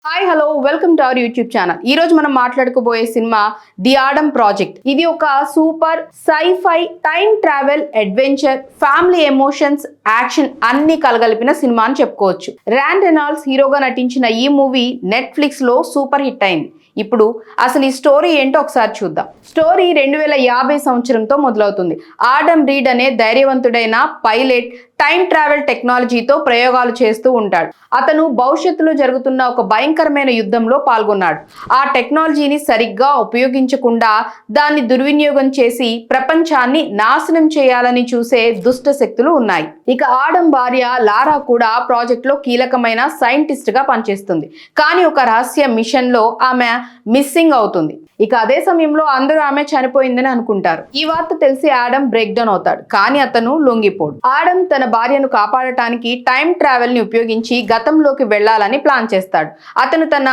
Hi hello welcome to our YouTube channel. ఈ రోజు మనం మాట్లాడుకోబోయే సినిమా ది ఆడమ్ ప్రాజెక్ట్. ఇది ఒక super sci-fi time travel adventure family emotions action అన్ని కలగలిపిన సినిమా అని చెప్పుకోవచ్చు. ర్యాన్ రెనాల్డ్స్ హీరోగా నటించిన ఈ మూవీ నెట్ఫ్లిక్స్ లో సూపర్ హిట్ అయింది. ఇప్పుడు అసలు ఈ స్టోరీ ఏంటో ఒకసారి చూద్దాం. స్టోరీ 2050 సంవత్సరంతో మొదలవుతుంది. ఆడమ్ రీడ్ అనే ధైర్యవంతుడైన పైలట్ టైం ట్రావెల్ టెక్నాలజీతో ప్రయోగాలు చేస్తూ ఉంటాడు. అతను భవిష్యత్తులో జరుగుతున్న ఒక భయంకరమైన యుద్ధంలో పాల్గొన్నాడు. ఆ టెక్నాలజీని సరిగ్గా ఉపయోగించకుండా దాన్ని దుర్వినియోగం చేసి ప్రపంచాన్ని నాశనం చేయాలని చూసే దుష్ట శక్తులు ఉన్నాయి. ఇక ఆడమ్ భార్య లారా కూడా ప్రాజెక్ట్ లో కీలకమైన సైంటిస్ట్ గా పనిచేస్తుంది. కానీ ఒక రహస్య మిషన్ లో ఆమె మిస్సింగ్ అవుతుంది. ఇక అదే సమయంలో అందరూ ఆమె చనిపోయిందని అనుకుంటారు. ఈ వార్త తెలిసి ఆడమ్ బ్రేక్ డౌన్ అవుతాడు. కానీ అతను లొంగిపోడు. ఆడమ్ తన భార్యను కాపాడటానికి టైం ట్రావెల్ ని ఉపయోగించి గతంలోకి వెళ్లాలని ప్లాన్ చేస్తాడు. అతను తన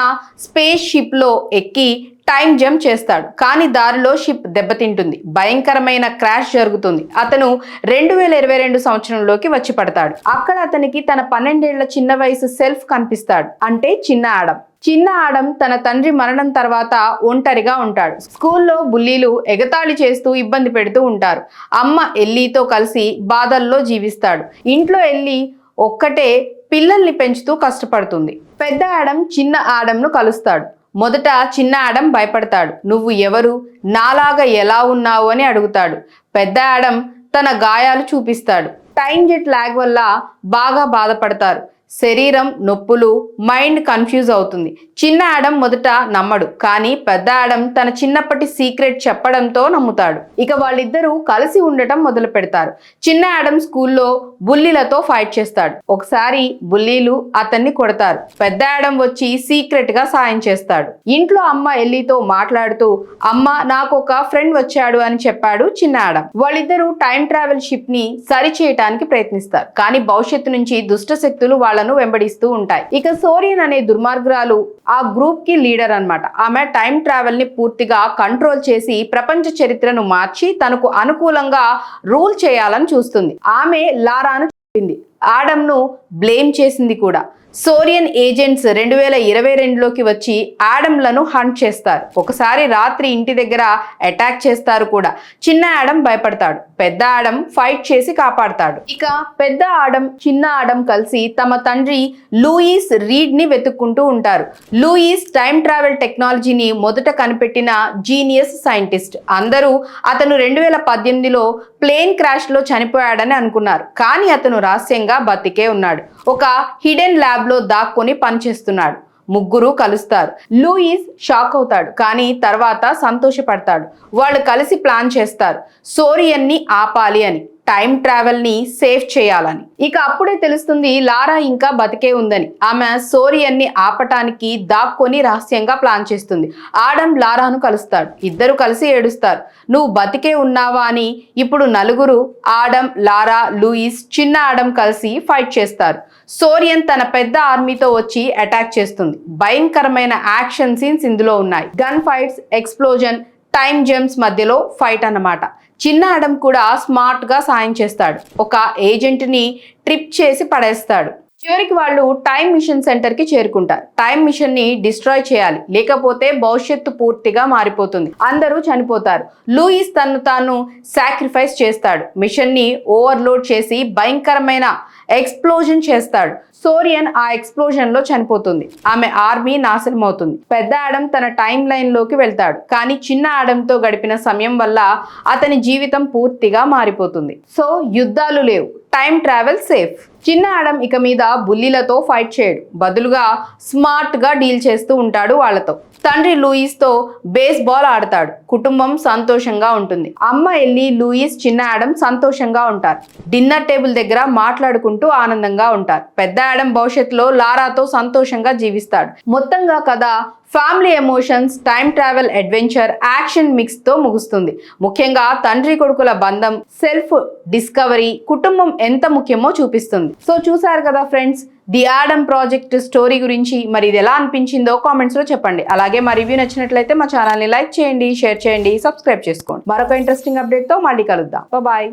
స్పేస్ షిప్ లో ఎక్కి టైం జంప్ చేస్తాడు. కానీ దారిలో షిప్ దెబ్బతింటుంది. భయంకరమైన క్రాష్ జరుగుతుంది. అతను 2022 సంవత్సరంలోకి వచ్చి పడతాడు. అక్కడ అతనికి తన 12 ఏళ్ల చిన్న వయసు సెల్ఫ్ కనిపిస్తాడు. అంటే చిన్న ఆడమ్ తన తండ్రి మరణం తర్వాత ఒంటరిగా ఉంటాడు. స్కూల్లో బుల్లీలు ఎగతాళి చేస్తూ ఇబ్బంది పెడుతూ ఉంటారు. అమ్మ ఎల్లీతో కలిసి బాధల్లో జీవిస్తాడు. ఇంట్లో ఎల్లి ఒక్కటే పిల్లల్ని పెంచుతూ కష్టపడుతుంది. పెద్ద ఆడమ్ చిన్న ఆడమ్ను కలుస్తాడు. మొదట చిన్న ఆడమ్ భయపడతాడు. నువ్వు ఎవరు, నాలాగా ఎలా ఉన్నావు అని అడుగుతాడు. పెద్ద ఆడమ్ తన గాయాలు చూపిస్తాడు. టైం జెట్ లాగ్ వల్ల బాగా బాధపడతారు. శరీరం నొప్పులు, మైండ్ కన్ఫ్యూజ్ అవుతుంది. చిన్న ఆడమ్ మొదట నమ్మడు. కానీ పెద్ద ఆడమ్ తన చిన్నప్పటి సీక్రెట్ చెప్పడంతో నమ్ముతాడు. ఇక వాళ్ళిద్దరూ కలిసి ఉండటం మొదలు పెడతారు. చిన్న ఆడమ్ స్కూల్లో బుల్లీలతో ఫైట్ చేస్తాడు. ఒకసారి బుల్లీలు అతన్ని కొడతారు. పెద్ద ఆడమ్ వచ్చి సీక్రెట్ గా సాయం చేస్తాడు. ఇంట్లో అమ్మ ఎల్లీతో మాట్లాడుతూ అమ్మ నాకు ఒక ఫ్రెండ్ వచ్చాడు అని చెప్పాడు చిన్న ఆడమ్. వాళ్ళిద్దరూ టైం ట్రావెల్ షిప్ ని సరి చేయడానికి ప్రయత్నిస్తారు. కానీ భవిష్యత్తు నుంచి దుష్ట శక్తులు వాళ్ళను వెంబడిస్తూ ఉంటాయి. ఇక సోరియన్ అనే దుర్మార్గురాలు ఆ గ్రూప్ కి లీడర్ అన్నమాట. ఆమె టైం ట్రావెల్ ని పూర్తిగా కంట్రోల్ చేసి ప్రపంచ చరిత్రను మార్చి తనకు అనుకూలంగా రూల్ చేయాలని చూస్తుంది. ఆమె లారాను చెప్పింది. ఆడమ్ ను బ్లేమ్ చేసింది కూడా. సోరియన్ ఏజెంట్స్ 2022లోకి వచ్చి ఆడమ్లను హంట్ చేస్తారు. ఒకసారి రాత్రి ఇంటి దగ్గర అటాక్ చేస్తారు కూడా. చిన్న ఆడమ్ భయపడతాడు. పెద్ద ఆడమ్ ఫైట్ చేసి కాపాడతాడు. ఇక పెద్ద ఆడమ్ చిన్న ఆడమ్ కలిసి తమ తండ్రి లూయిస్ రీడ్ ని వెతుక్కుంటూ ఉంటారు. లూయిస్ టైం ట్రావెల్ టెక్నాలజీని మొదట కనిపెట్టిన జీనియస్ సైంటిస్ట్. అందరూ అతను 2018లో ప్లేన్ క్రాష్ లో చనిపోయాడని అనుకున్నారు. కానీ అతను రహస్యంగా బతికే ఉన్నాడు. ఒక హిడెన్ ల్యాబ్ లో దాక్కొని పనిచేస్తున్నాడు. ముగ్గురు కలుస్తారు. లూయిస్ షాక్ అవుతాడు. కానీ తర్వాత సంతోషపడతాడు. వాళ్ళు కలిసి ప్లాన్ చేస్తారు. సోరియన్ ని ఆపాలి అని, టైం ట్రావెల్ ని సేవ్ చేయాలని. ఇక అప్పుడే తెలుస్తుంది లారా ఇంకా బతికే ఉందని. ఆమె సోరియన్ ని ఆపటానికి దాక్కొని రహస్యంగా ప్లాన్ చేస్తుంది. ఆడమ్ లారాను కలుస్తాడు. ఇద్దరు కలిసి ఏడుస్తారు. నువ్వు బతికే ఉన్నావా అని. ఇప్పుడు నలుగురు ఆడమ్, లారా, లూయిస్, చిన్న ఆడమ్ కలిసి ఫైట్ చేస్తారు. సోరియన్ తన పెద్ద ఆర్మీతో వచ్చి అటాక్ చేస్తుంది. భయంకరమైన యాక్షన్ సీన్స్ ఇందులో ఉన్నాయి. Gun fights, explosion, time jumps మధ్యలో ఫైట్ అన్నమాట. చిన్న ఆడమ్ కూడా స్మార్ట్ గా సాయం చేస్తాడు. ఒక ఏజెంట్ ని ట్రిప్ చేసి పడేస్తాడు. చివరికి వాళ్ళు టైం మిషన్ సెంటర్ కి చేరుకుంటారు. టైం మిషన్ ని డిస్ట్రాయ్ చేయాలి, లేకపోతే భవిష్యత్తు పూర్తిగా మారిపోతుంది. అందరూ చనిపోతారు. లూయిస్ తను తాను సాక్రిఫైస్ చేస్తాడు. మిషన్ ని ఓవర్లోడ్ చేసి భయంకరమైన ఎక్స్ప్లోజన్ చేస్తాడు. సోరియన్ ఆ ఎక్స్ప్లోజన్ లో చనిపోతుంది. ఆమె ఆర్మీ నాశనం అవుతుంది. పెద్ద ఆడమ్ తన టైం లైన్ లోకి వెళ్తాడు. కానీ చిన్న ఆడమ్ తో గడిపిన సమయం వల్ల అతని జీవితం పూర్తిగా మారిపోతుంది. సో యుద్ధాలు లేవు, టైం ట్రావెల్ సేఫ్. చిన్న ఆడమ్ ఇక మీద బుల్లీలతో ఫైట్ చేయడు. బదులుగా స్మార్ట్ గా డీల్ చేస్తూ ఉంటాడు వాళ్ళతో. తండ్రి లూయిస్ తో బేస్ బాల్ ఆడతాడు. కుటుంబం సంతోషంగా ఉంటుంది. అమ్మ ఎల్లి, లూయిస్, చిన్న ఆడమ్ సంతోషంగా ఉంటారు. డిన్నర్ టేబుల్ దగ్గర మాట్లాడుకుంటూ ఆనందంగా ఉంటారు. పెద్ద ఆడమ్ భవిష్యత్తులో లారాతో సంతోషంగా జీవిస్తాడు. మొత్తంగా కథ family emotions, time travel adventure, action mix తో ముగుస్తుంది. ముఖ్యంగా తండ్రి కొడుకుల బంధం, సెల్ఫ్ డిస్కవరీ, కుటుంబం ఎంత ముఖ్యమో చూపిస్తుంది. సో చూసారు కదా friends the Adam project story గురించి. మరి ఇది ఎలా అనిపించిందో కామెంట్స్ లో చెప్పండి. అలాగే మా రివ్యూ నచ్చినట్లయితే మా ఛానల్ ని లైక్ చేయండి, షేర్ చేయండి, సబ్స్క్రైబ్ చేసుకోండి. మరొక ఇంట్రెస్టింగ్ అప్డేట్ తో మళ్ళీ కలుద్దాం. బాయ్.